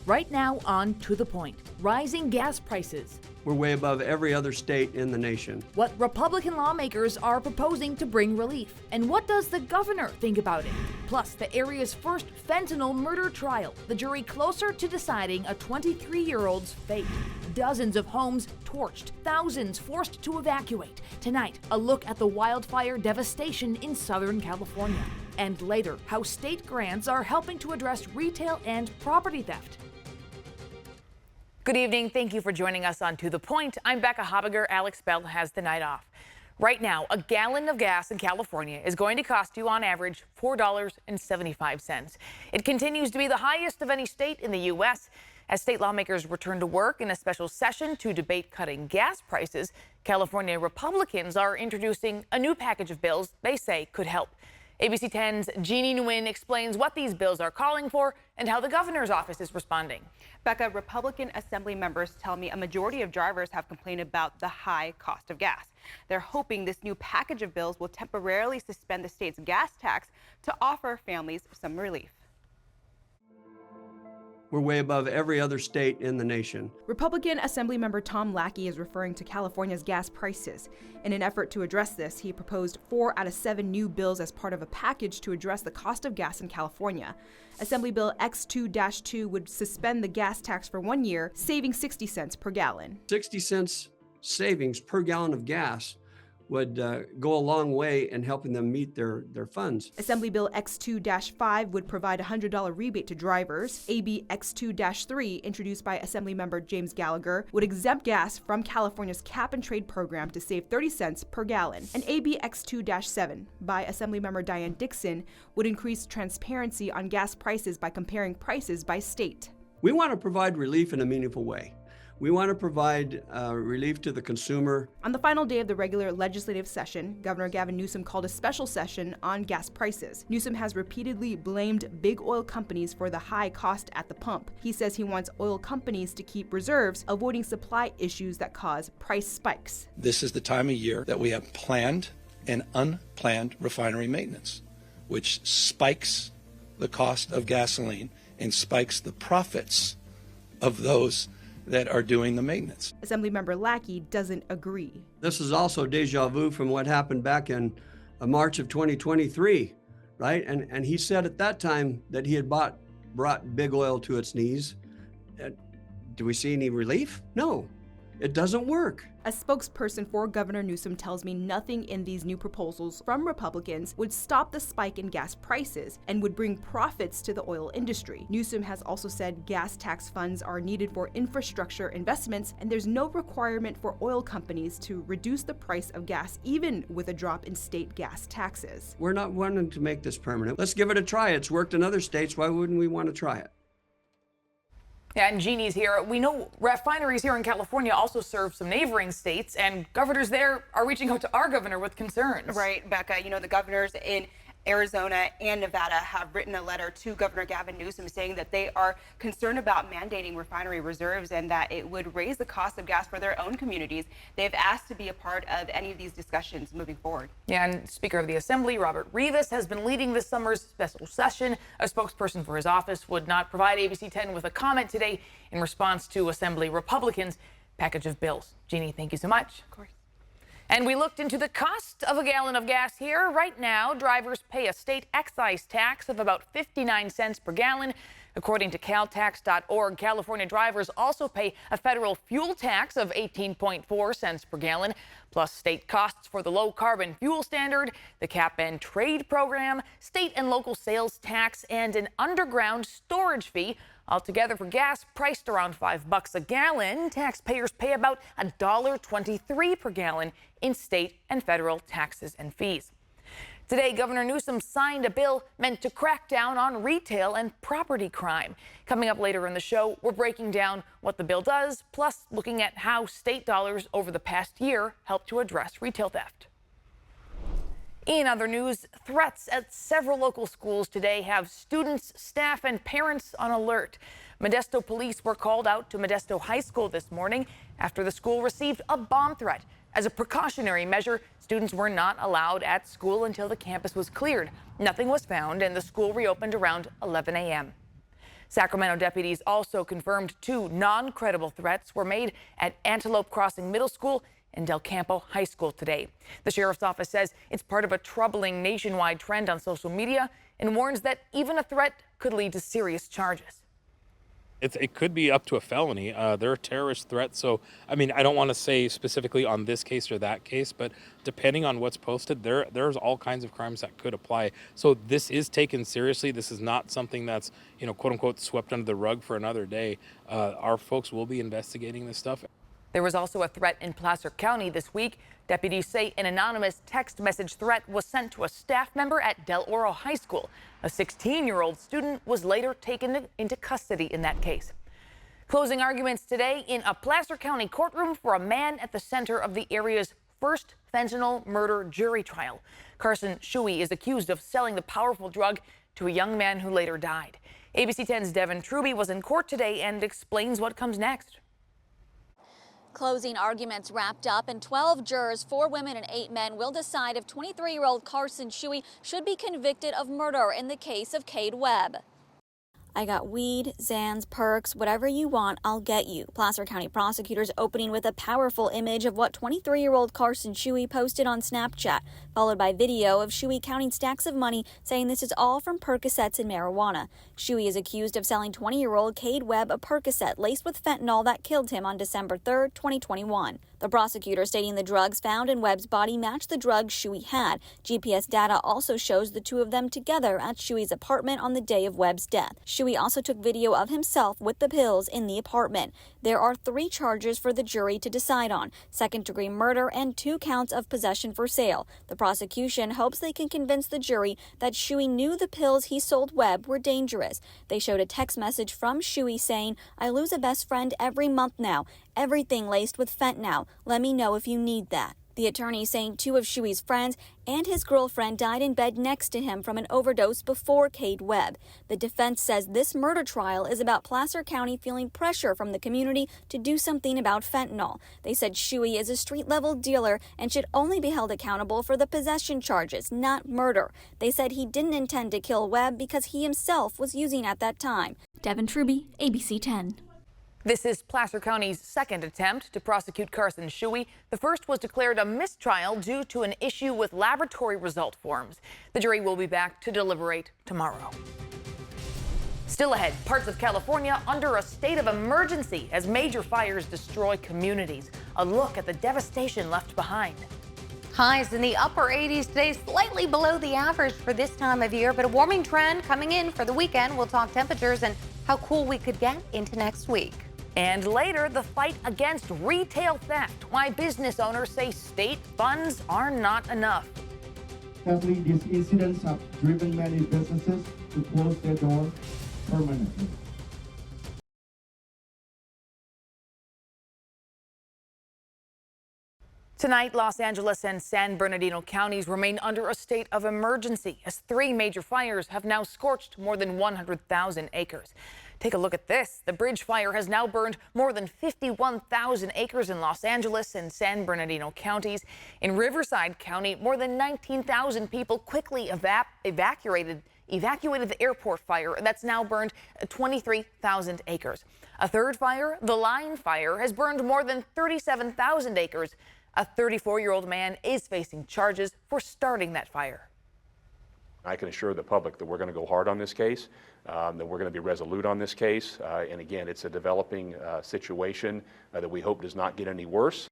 Right now on To the Point, rising gas prices. We're way above every other state in the nation. What Republican lawmakers are proposing to bring relief. And what does the governor think about it? Plus, the area's first fentanyl murder trial. The jury closer to deciding a 23-year-old's fate. Dozens of homes torched, thousands forced to evacuate. Tonight, a look at the wildfire devastation in Southern California. And later, how state grants are helping to address retail and property theft. Good evening. Thank you for joining us on To the Point. I'm Becca Habiger. Alex Bell has the night off. Right now, a gallon of gas in California is going to cost you on average $4.75. It continues to be the highest of any state in the U.S. As state lawmakers return to work in a special session to debate cutting gas prices, California Republicans are introducing a new package of bills they say could help. ABC 10's Jeannie Nguyen explains what these bills are calling for and how the governor's office is responding. Becca, Republican Assembly members tell me a majority of drivers have complained about the high cost of gas. They're hoping this new package of bills will temporarily suspend the state's gas tax to offer families some relief. We're way above every other state in the nation. Republican Assemblymember Tom Lackey is referring to California's gas prices. In an effort to address this, he proposed 4 out of 7 new bills as part of a package to address the cost of gas in California. Assembly Bill X2-2 would suspend the gas tax for 1 year, saving 60 cents per gallon. 60 cents savings per gallon of gas would go a long way in helping them meet their funds. Assembly Bill X2-5 would provide a $100 rebate to drivers. AB X2-3, introduced by Assemblymember James Gallagher, would exempt gas from California's cap-and-trade program to save 30 cents per gallon. And AB X2-7, by Assemblymember Diane Dixon, would increase transparency on gas prices by comparing prices by state. We want to provide relief in a meaningful way. We want to provide relief to the consumer. On the final day of the regular legislative session, Governor Gavin Newsom called a special session on gas prices. Newsom has repeatedly blamed big oil companies for the high cost at the pump. He says he wants oil companies to keep reserves, avoiding supply issues that cause price spikes. This is the time of year that we have planned and unplanned refinery maintenance, which spikes the cost of gasoline and spikes the profits of those that are doing the maintenance. Assemblymember Lackey doesn't agree. This is also deja vu from what happened back in March of 2023, right? And he said at that time that he had brought big oil to its knees. Do we see any relief? No, it doesn't work. A spokesperson for Governor Newsom tells me nothing in these new proposals from Republicans would stop the spike in gas prices and would bring profits to the oil industry. Newsom has also said gas tax funds are needed for infrastructure investments, and there's no requirement for oil companies to reduce the price of gas, even with a drop in state gas taxes. We're not wanting to make this permanent. Let's give it a try. It's worked in other states. Why wouldn't we want to try it? Yeah, and Jeannie's here. We know refineries here in California also serve some neighboring states, and governors there are reaching out to our governor with concerns. Right, Becca. You know, the governors in Arizona and Nevada have written a letter to Governor Gavin Newsom saying that they are concerned about mandating refinery reserves and that it would raise the cost of gas for their own communities. They've asked to be a part of any of these discussions moving forward. Yeah, and Speaker of the Assembly, Robert Rivas, has been leading this summer's special session. A spokesperson for his office would not provide ABC 10 with a comment today in response to Assembly Republicans' package of bills. Jeannie, thank you so much. Of course. And we looked into the cost of a gallon of gas here. Right now, drivers pay a state excise tax of about 59 cents per gallon. According to caltax.org, California drivers also pay a federal fuel tax of 18.4 cents per gallon, plus state costs for the low carbon fuel standard, the cap and trade program, state and local sales tax, and an underground storage fee. Altogether, for gas priced around $5 a gallon, taxpayers pay about $1.23 per gallon in state and federal taxes and fees. Today, Governor Newsom signed a bill meant to crack down on retail and property crime. Coming up later in the show, we're breaking down what the bill does, plus looking at how state dollars over the past year help to address retail theft. In other news, threats at several local schools today have students, staff, and parents on alert. Modesto police were called out to Modesto High School this morning after the school received a bomb threat. As a precautionary measure, students were not allowed at school until the campus was cleared. Nothing was found, and the school reopened around 11 a.m. Sacramento deputies also confirmed 2 non-credible threats were made at Antelope Crossing Middle School and Del Campo High School today. The sheriff's office says it's part of a troubling nationwide trend on social media and warns that even a threat could lead to serious charges. It could be up to a felony. They're a terrorist threat. So, I mean, I don't want to say specifically on this case or that case, but depending on what's posted, there's all kinds of crimes that could apply. So this is taken seriously. This is not something that's, quote unquote, swept under the rug for another day. Our folks will be investigating this stuff. There was also a threat in Placer County this week. Deputies say an anonymous text message threat was sent to a staff member at Del Oro High School. A 16-year-old student was later taken into custody in that case. Closing arguments today in a Placer County courtroom for a man at the center of the area's first fentanyl murder jury trial. Carson Shuey is accused of selling the powerful drug to a young man who later died. ABC 10's Devin Truby was in court today and explains what comes next. Closing arguments wrapped up, and 12 jurors, 4 women and 8 men, will decide if 23-year-old Carson Shuey should be convicted of murder in the case of Cade Webb. I got weed, Zans, perks, whatever you want, I'll get you. Placer County prosecutors opening with a powerful image of what 23-year-old Carson Shuey posted on Snapchat, followed by video of Shuey counting stacks of money, saying this is all from Percocets and marijuana. Shuey is accused of selling 20-year-old Cade Webb a Percocet laced with fentanyl that killed him on December 3, 2021. The prosecutor stating the drugs found in Webb's body matched the drugs Shuey had. GPS data also shows the two of them together at Shuey's apartment on the day of Webb's death. Shuey also took video of himself with the pills in the apartment. There are 3 charges for the jury to decide on: second-degree murder and 2 counts of possession for sale. The prosecution hopes they can convince the jury that Shuey knew the pills he sold Webb were dangerous. They showed a text message from Shuey saying, "I lose a best friend every month now. Everything laced with fentanyl. Let me know if you need that." The attorney saying 2 of Shuey's friends and his girlfriend died in bed next to him from an overdose before Cade Webb. The defense says this murder trial is about Placer County feeling pressure from the community to do something about fentanyl. They said Shuey is a street-level dealer and should only be held accountable for the possession charges, not murder. They said he didn't intend to kill Webb because he himself was using at that time. Devin Truby, ABC 10. This is Placer County's second attempt to prosecute Carson Shuey. The first was declared a mistrial due to an issue with laboratory result forms. The jury will be back to deliberate tomorrow. Still ahead, parts of California under a state of emergency as major fires destroy communities. A look at the devastation left behind. Highs in the upper 80s today, slightly below the average for this time of year, but a warming trend coming in for the weekend. We'll talk temperatures and how cool we could get into next week. And later, the fight against retail theft. Why business owners say state funds are not enough. Sadly, these incidents have driven many businesses to close their doors permanently. Tonight, Los Angeles and San Bernardino counties remain under a state of emergency as 3 major fires have now scorched more than 100,000 acres. Take a look at this. The bridge fire has now burned more than 51,000 acres in Los Angeles and San Bernardino counties. In Riverside County, more than 19,000 people quickly evacuated the airport fire that's now burned 23,000 acres. A third fire, the Line Fire, has burned more than 37,000 acres. A 34-year-old man is facing charges for starting that fire. I can assure the public that we're going to go hard on this case, that we're going to be resolute on this case. And again, it's a developing situation that we hope does not get any worse.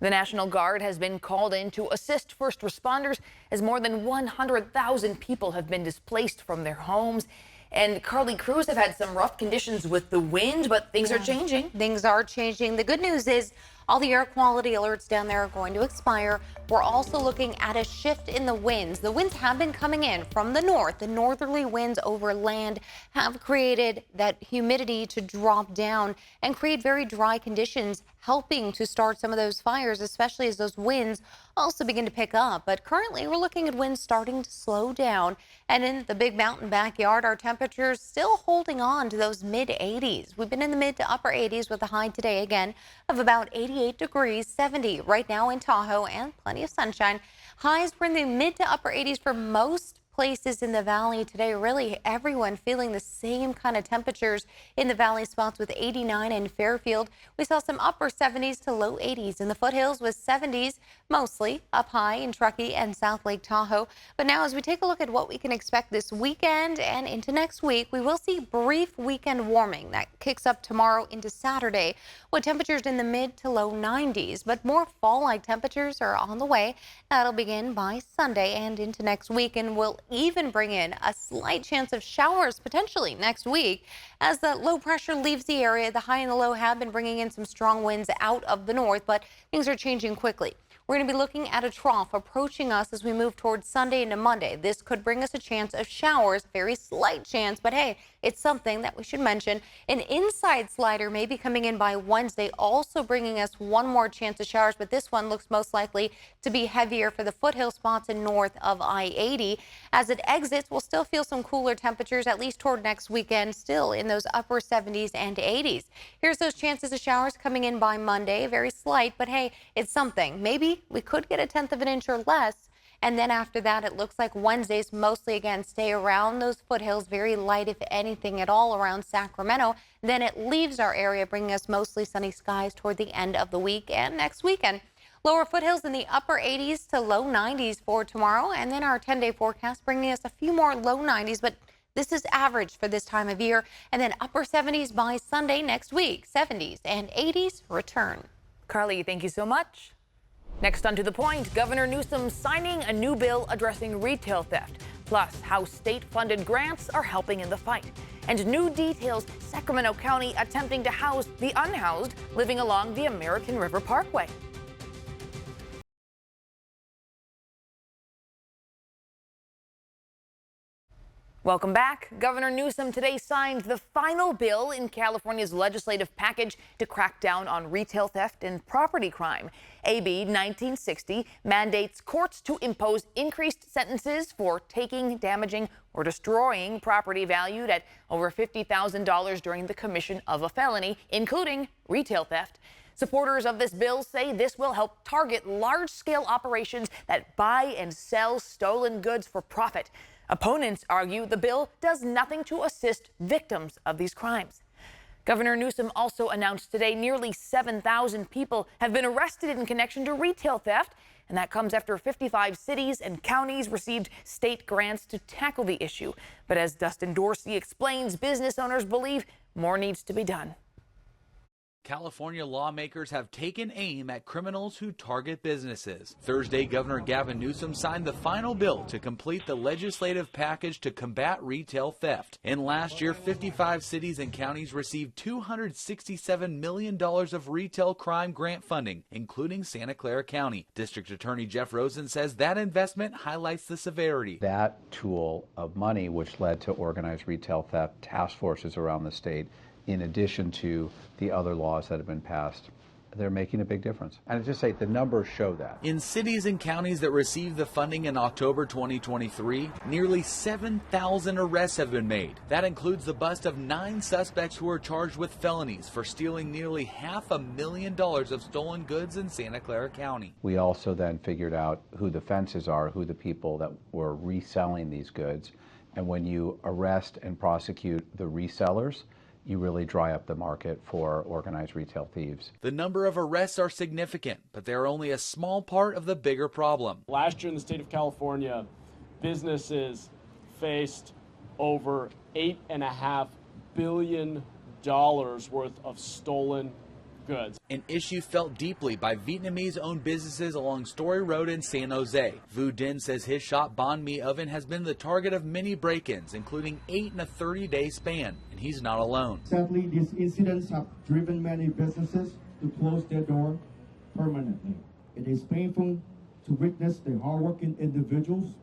The National Guard has been called in to assist first responders as more than 100,000 people have been displaced from their homes. And Carly Crews have had some rough conditions with the wind, but things are changing. Things are changing. The good news is all the air quality alerts down there are going to expire. We're also looking at a shift in the winds. The winds have been coming in from the north. The northerly winds over land have created that humidity to drop down and create very dry conditions, helping to start some of those fires, especially as those winds also begin to pick up. But currently we're looking at winds starting to slow down. And in the Big Mountain backyard, our temperatures still holding on to those mid 80s. We've been in the mid to upper 80s with a high today again of about 88 degrees, 70 right now in Tahoe, and plenty of sunshine. Highs were in the mid to upper 80s for most places in the valley today. Really, everyone feeling the same kind of temperatures in the valley spots with 89 in Fairfield. We saw some upper 70s to low 80s in the foothills with 70s mostly up high in Truckee and South Lake Tahoe. But now as we take a look at what we can expect this weekend and into next week, we will see brief weekend warming that kicks up tomorrow into Saturday with temperatures in the mid to low 90s. But more fall-like temperatures are on the way. That'll begin by Sunday and into next week, and will even bring in a slight chance of showers potentially next week. As the low pressure leaves the area, the high and the low have been bringing in some strong winds out of the north, but things are changing quickly. We're going to be looking at a trough approaching us as we move towards Sunday into Monday. This could bring us a chance of showers, very slight chance, but hey, it's something that we should mention. An inside slider may be coming in by Wednesday, also bringing us one more chance of showers, but this one looks most likely to be heavier for the foothill spots and north of I-80. As it exits, we'll still feel some cooler temperatures, at least toward next weekend, still in those upper 70s and 80s. Here's those chances of showers coming in by Monday, very slight, but hey, it's something. Maybe we could get a 1/10 of an inch or less. And then after that, it looks like Wednesdays mostly again stay around those foothills, very light, if anything at all, around Sacramento. Then it leaves our area, bringing us mostly sunny skies toward the end of the week and next weekend. Lower foothills in the upper 80s to low 90s for tomorrow. And then our 10-day forecast bringing us a few more low 90s, but this is average for this time of year. And then upper 70s by Sunday next week. 70s and 80s return. Carly, thank you so much. Next on To the Point, Governor Newsom signing a new bill addressing retail theft, plus how state-funded grants are helping in the fight. And new details, Sacramento County attempting to house the unhoused living along the American River Parkway. Welcome back. Governor Newsom today signed the final bill in California's legislative package to crack down on retail theft and property crime. AB 1960 mandates courts to impose increased sentences for taking, damaging, or destroying property valued at over $50,000 during the commission of a felony, including retail theft. Supporters of this bill say this will help target large-scale operations that buy and sell stolen goods for profit. Opponents argue the bill does nothing to assist victims of these crimes. Governor Newsom also announced today nearly 7,000 people have been arrested in connection to retail theft, and that comes after 55 cities and counties received state grants to tackle the issue. But as Dustin Dorsey explains, business owners believe more needs to be done. California lawmakers have taken aim at criminals who target businesses. Thursday, Governor Gavin Newsom signed the final bill to complete the legislative package to combat retail theft. In last year, 55 cities and counties received $267 million of retail crime grant funding, including Santa Clara County. District Attorney Jeff Rosen says that investment highlights the severity. That tool of money, which led to organized retail theft task forces around the state, in addition to the other laws that have been passed, they're making a big difference. And I just say the numbers show that. In cities and counties that received the funding in October 2023, nearly 7,000 arrests have been made. That includes the bust of 9 suspects who are charged with felonies for stealing nearly $500,000 of stolen goods in Santa Clara County. We also then figured out who the fences are, who the people that were reselling these goods. And when you arrest and prosecute the resellers, you really dry up the market for organized retail thieves. The number of arrests are significant, but they are only a small part of the bigger problem. Last year in the state of California, businesses faced over $8.5 billion worth of stolen goods. An issue felt deeply by Vietnamese-owned businesses along Story Road in San Jose. Vu Dinh says his shop Banh Mi Oven has been the target of many break-ins, including 8 in a 30-day span, and he's not alone. Sadly, these incidents have driven many businesses to close their door permanently. It is painful to witness the hardworking individuals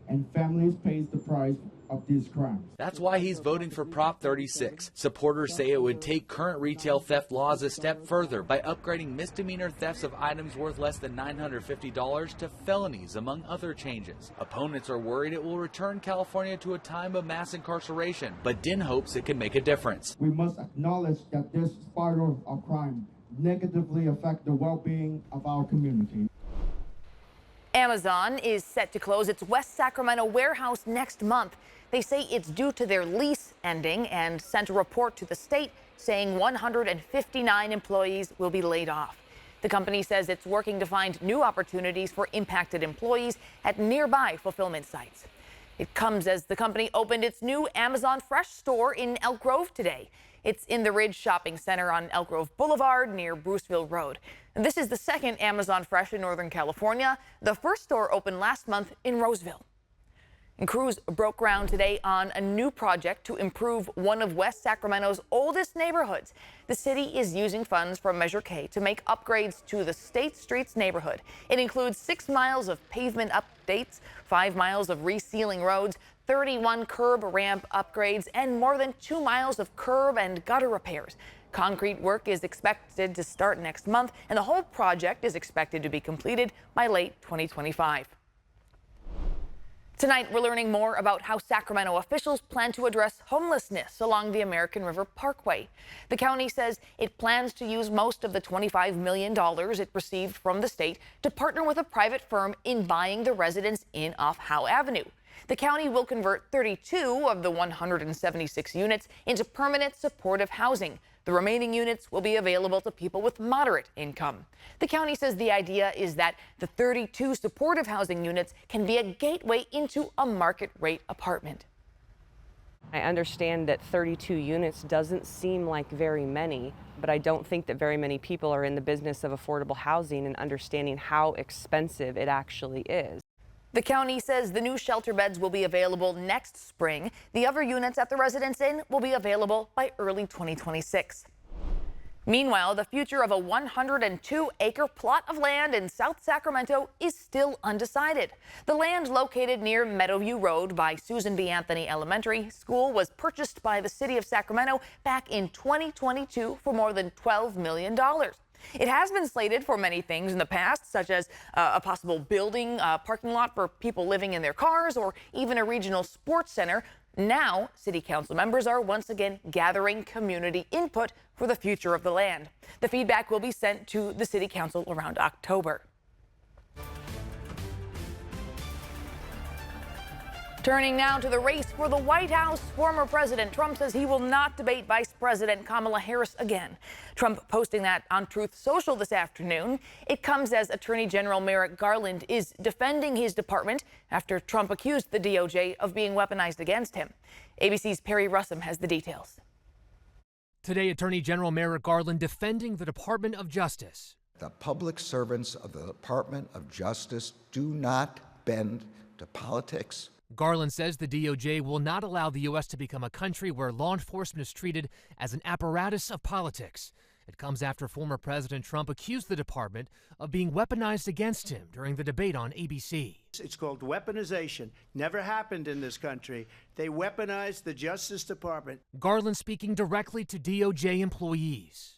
and families pays the price of these crimes. That's why he's voting for Prop 36. Supporters say it would take current retail theft laws a step further by upgrading misdemeanor thefts of items worth less than $950 to felonies, among other changes. Opponents are worried it will return California to a time of mass incarceration, but Dinh hopes it can make a difference. We must acknowledge that this spiral of crime negatively affects the well-being of our community. Amazon is set to close its West Sacramento warehouse next month. They say it's due to their lease ending and sent a report to the state saying 159 employees will be laid off. The company says it's working to find new opportunities for impacted employees at nearby fulfillment sites. It comes as the company opened its new Amazon Fresh store in Elk Grove today. It's in the Ridge Shopping Center on Elk Grove Boulevard near Bruceville Road. And this is the second Amazon Fresh in Northern California. The first store opened last month in Roseville. And crews broke ground today on a new project to improve one of West Sacramento's oldest neighborhoods. The city is using funds from Measure K to make upgrades to the State Streets neighborhood. It includes 6 miles of pavement updates, 5 miles of resealing roads, 31 curb ramp upgrades, and more than 2 miles of curb and gutter repairs. Concrete work is expected to start next month, and the whole project is expected to be completed by late 2025. Tonight, we're learning more about how Sacramento officials plan to address homelessness along the American River Parkway. The county says it plans to use most of the $25 million it received from the state to partner with a private firm in buying the residents in off Howe Avenue. The county will convert 32 of the 176 units into permanent supportive housing. The remaining units will be available to people with moderate income. The county says the idea is that the 32 supportive housing units can be a gateway into a market rate apartment. I understand that 32 units doesn't seem like very many, but I don't think that very many people are in the business of affordable housing and understanding how expensive it actually is. The county says the new shelter beds will be available next spring. The other units at the Residence Inn will be available by early 2026. Meanwhile, the future of a 102-acre plot of land in South Sacramento is still undecided. The land located near Meadowview Road by Susan B. Anthony Elementary School was purchased by the city of Sacramento back in 2022 for more than $12 million. It has been slated for many things in the past, such as a possible building, parking lot for people living in their cars, or even a regional sports center. Now, city council members are once again gathering community input for the future of the land. The feedback will be sent to the city council around October. Turning now to the race for the White House, former President Trump says he will not debate Vice President Kamala Harris again. Trump posting that on Truth Social this afternoon. It comes as Attorney General Merrick Garland is defending his department after Trump accused the DOJ of being weaponized against him. ABC's Perry Russum has the details. Today, Attorney General Merrick Garland defending the Department of Justice. The public servants of the Department of Justice do not bend to politics. Garland says the DOJ will not allow the U.S. to become a country where law enforcement is treated as an apparatus of politics. It comes after former President Trump accused the department of being weaponized against him during the debate on ABC. It's called weaponization. Never happened in this country. They weaponized the Justice Department. Garland speaking directly to DOJ employees.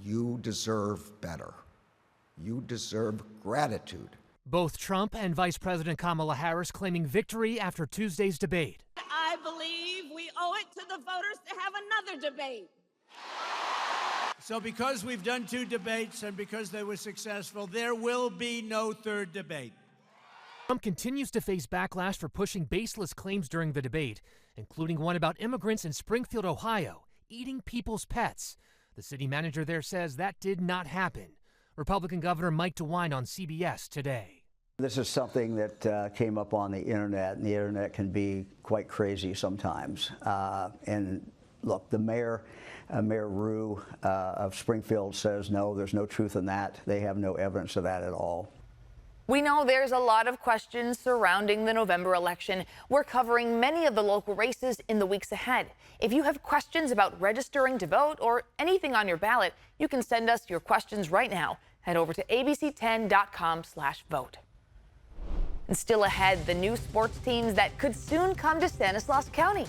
You deserve better. You deserve gratitude. Both Trump and Vice President Kamala Harris claiming victory after Tuesday's debate. I believe we owe it to the voters to have another debate. So because we've done 2 debates and because they were successful, there will be no third debate. Trump continues to face backlash for pushing baseless claims during the debate, including one about immigrants in Springfield, Ohio, eating people's pets. The city manager there says that did not happen. Republican Governor Mike DeWine on CBS today. This is something that came up on the internet, and the internet can be quite crazy sometimes. And look, the mayor, Mayor Rue of Springfield says no, there's no truth in that. They have no evidence of that at all. We know there's a lot of questions surrounding the November election. We're covering many of the local races in the weeks ahead. If you have questions about registering to vote or anything on your ballot, you can send us your questions right now. Head over to abc10.com/vote. And still ahead, the new sports teams that could soon come to Stanislaus County.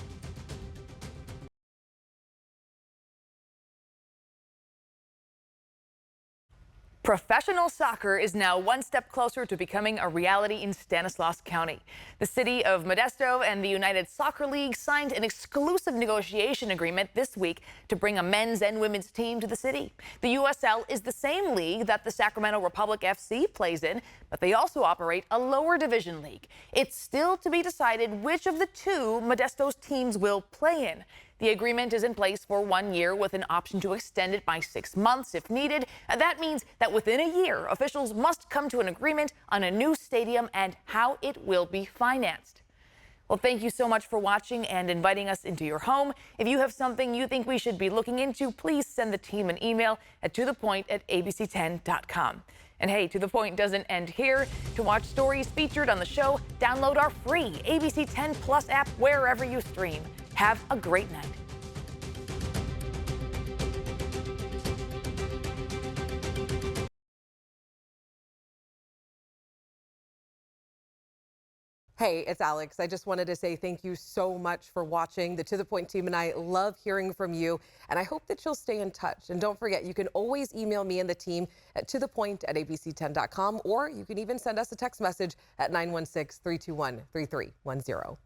Professional soccer is now one step closer to becoming a reality in Stanislaus County. The city of Modesto and the United Soccer League signed an exclusive negotiation agreement this week to bring a men's and women's team to the city. The USL is the same league that the Sacramento Republic FC plays in, but they also operate a lower division league. It's still to be decided which of the two Modesto's teams will play in. The agreement is in place for 1 year with an option to extend it by 6 months if needed. That means that within a year, officials must come to an agreement on a new stadium and how it will be financed. Well, thank you so much for watching and inviting us into your home. If you have something you think we should be looking into, please send the team an email at tothepoint@abc10.com. And hey, To The Point doesn't end here. To watch stories featured on the show, download our free ABC 10 Plus app wherever you stream. Have a great night. Hey, it's Alex. I just wanted to say thank you so much for watching. The To The Point team and I love hearing from you, and I hope that you'll stay in touch. And don't forget, you can always email me and the team at tothepoint@abc10.com, or you can even send us a text message at 916-321-3310.